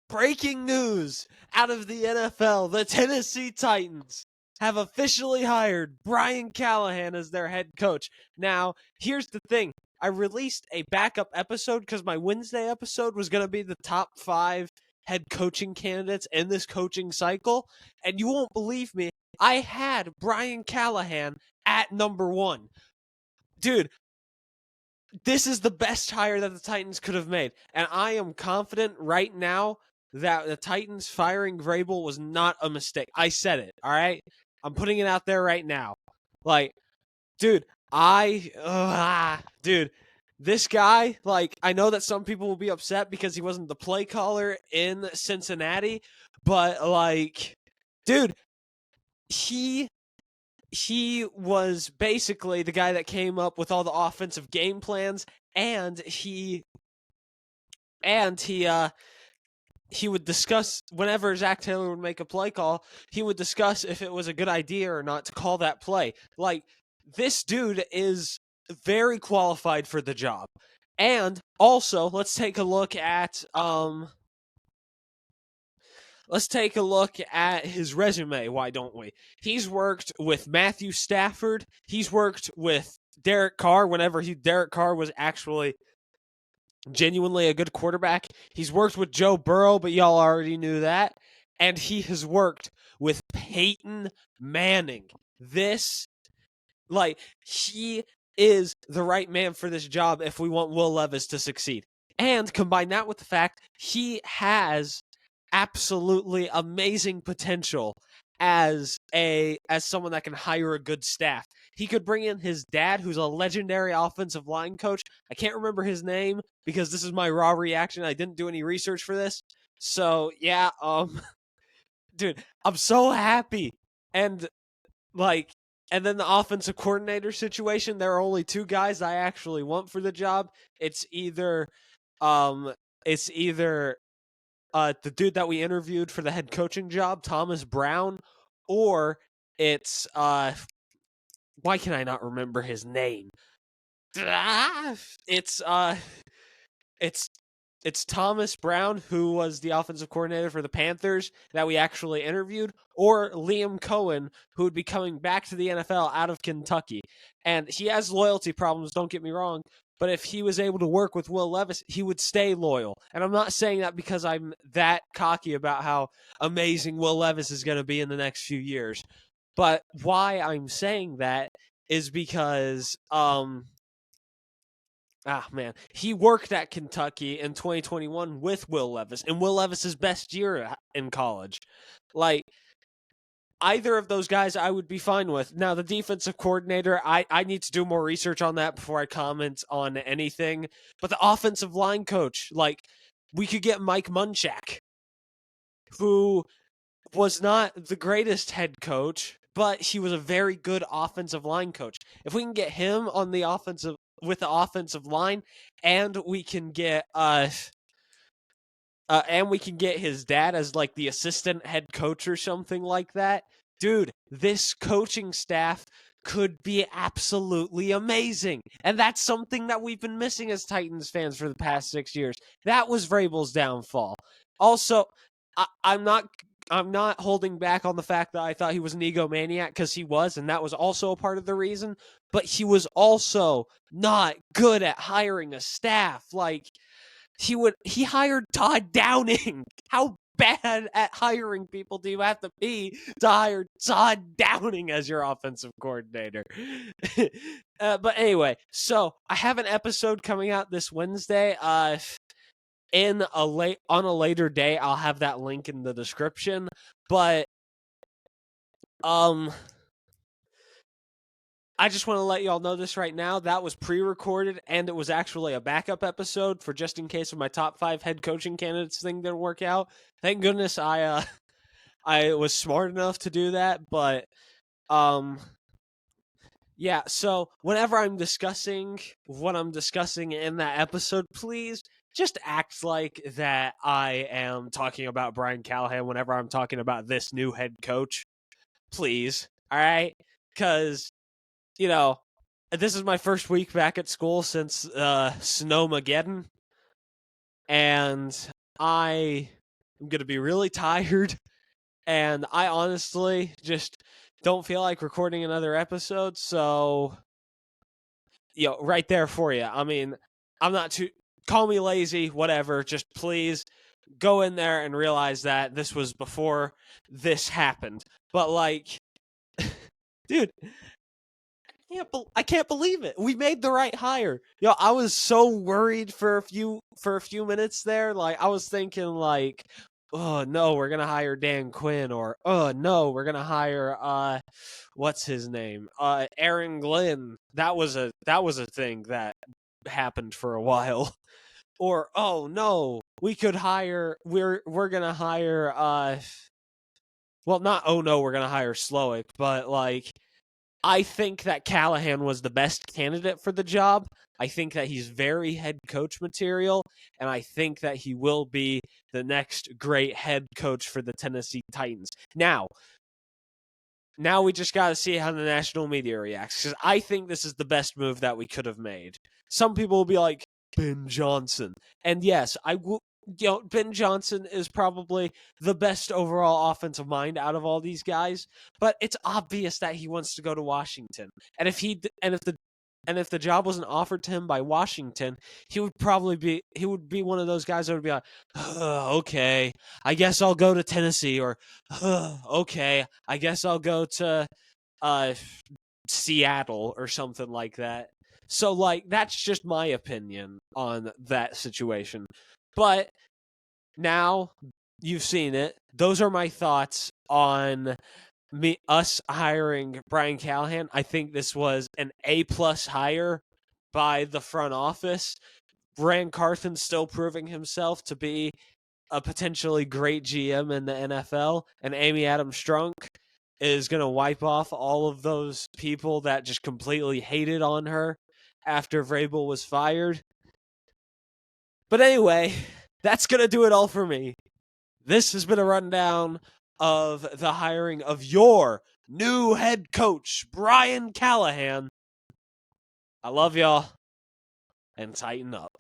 Breaking news out of the NFL. The Tennessee Titans have officially hired Brian Callahan as their head coach. Now, here's the thing. I released a backup episode because my Wednesday episode was going to be the top 5 head coaching candidates in this coaching cycle. And you won't believe me, I had Brian Callahan at number 1. Dude, this is the best hire that the Titans could have made. And I am confident right now that the Titans firing Vrabel was not a mistake. I said it, all right? I'm putting it out there right now. Like, dude, this guy, like, I know that some people will be upset because he wasn't the play caller in Cincinnati, but, like, dude, he was basically the guy that came up with all the offensive game plans, and he would discuss whenever Zach Taylor would make a play call, he would discuss if it was a good idea or not to call that play. Like, this dude is very qualified for the job. And also, let's take a look at his resume, why don't we? He's worked with Matthew Stafford. He's worked with Derek Carr whenever Derek Carr was actually genuinely a good quarterback. He's worked with Joe Burrow, but y'all already knew that. And he has worked with Peyton Manning. He is the right man for this job if we want Will Levis to succeed. And combine that with the fact he has absolutely amazing potential as someone that can hire a good staff. He could bring in his dad, who's a legendary offensive line coach. I can't remember his name because this is my raw reaction. I didn't do any research for this. So, yeah, dude, I'm so happy. And then the offensive coordinator situation, there are only 2 guys I actually want for the job. It's either the dude that we interviewed for the head coaching job, Thomas Brown, or it's why can I not remember his name? It's Thomas Brown, who was the offensive coordinator for the Panthers that we actually interviewed, or Liam Cohen, who would be coming back to the NFL out of Kentucky. And he has loyalty problems, don't get me wrong, but if he was able to work with Will Levis, he would stay loyal. And I'm not saying that because I'm that cocky about how amazing Will Levis is going to be in the next few years. But why I'm saying that is because he worked at Kentucky in 2021 with Will Levis, and Will Levis's best year in college. Like, either of those guys I would be fine with. Now, the defensive coordinator, I need to do more research on that before I comment on anything. But the offensive line coach, like, we could get Mike Munchak, who was not the greatest head coach, but he was a very good offensive line coach. If we can get him on the with the offensive line, and we can get his dad as like the assistant head coach or something like that, dude, this coaching staff could be absolutely amazing. And that's something that we've been missing as Titans fans for the past 6 years. That was Vrabel's downfall. Also, I'm not holding back on the fact that I thought he was an egomaniac, because he was, and that was also a part of the reason. But he was also not good at hiring a staff. Like, he hired Todd Downing. How bad at hiring people do you have to be to hire Todd Downing as your offensive coordinator? But anyway, so I have an episode coming out this Wednesday. On a later day, I'll have that link in the description. But I just want to let y'all know this right now. That was pre-recorded, and it was actually a backup episode for just in case of my top 5 head coaching candidates thing didn't work out. Thank goodness I was smart enough to do that. But yeah. So whenever I'm discussing what I'm discussing in that episode, please just act like that I am talking about Brian Callahan whenever I'm talking about this new head coach. Please. All right? Because, this is my first week back at school since Snowmageddon. And I I'm going to be really tired. And I honestly just don't feel like recording another episode. So, right there for you. I mean, I'm not too. Call me lazy, whatever. Just please go in there and realize that this was before this happened. But, dude, I can't believe it. We made the right hire. I was so worried for a few minutes there. I was thinking oh no, we're gonna hire Dan Quinn, or oh no, we're gonna hire what's his name? Aaron Glenn. That was a thing that happened for a while. Or oh no, we're gonna hire well, not oh no, we're gonna hire Slowick, but I think that Callahan was the best candidate for the job. I think that he's very head coach material, and I think that he will be the next great head coach for the Tennessee Titans. Now we just got to see how the national media reacts, because I think this is the best move that we could have made. Some people will be like, Ben Johnson. And yes, I will. Ben Johnson is probably the best overall offensive mind out of all these guys, but it's obvious that he wants to go to Washington. And if the job wasn't offered to him by Washington, he would be one of those guys that would be like, okay, I guess I'll go to Tennessee, or okay, I guess I'll go to Seattle or something like that. So that's just my opinion on that situation. But now you've seen it. Those are my thoughts on us hiring Brian Callahan. I think this was an A+ hire by the front office. Ran Carthen's still proving himself to be a potentially great GM in the NFL, and Amy Adams Strunk is going to wipe off all of those people that just completely hated on her after Vrabel was fired. But anyway, that's going to do it all for me. This has been a rundown of the hiring of your new head coach, Brian Callahan. I love y'all, and tighten up.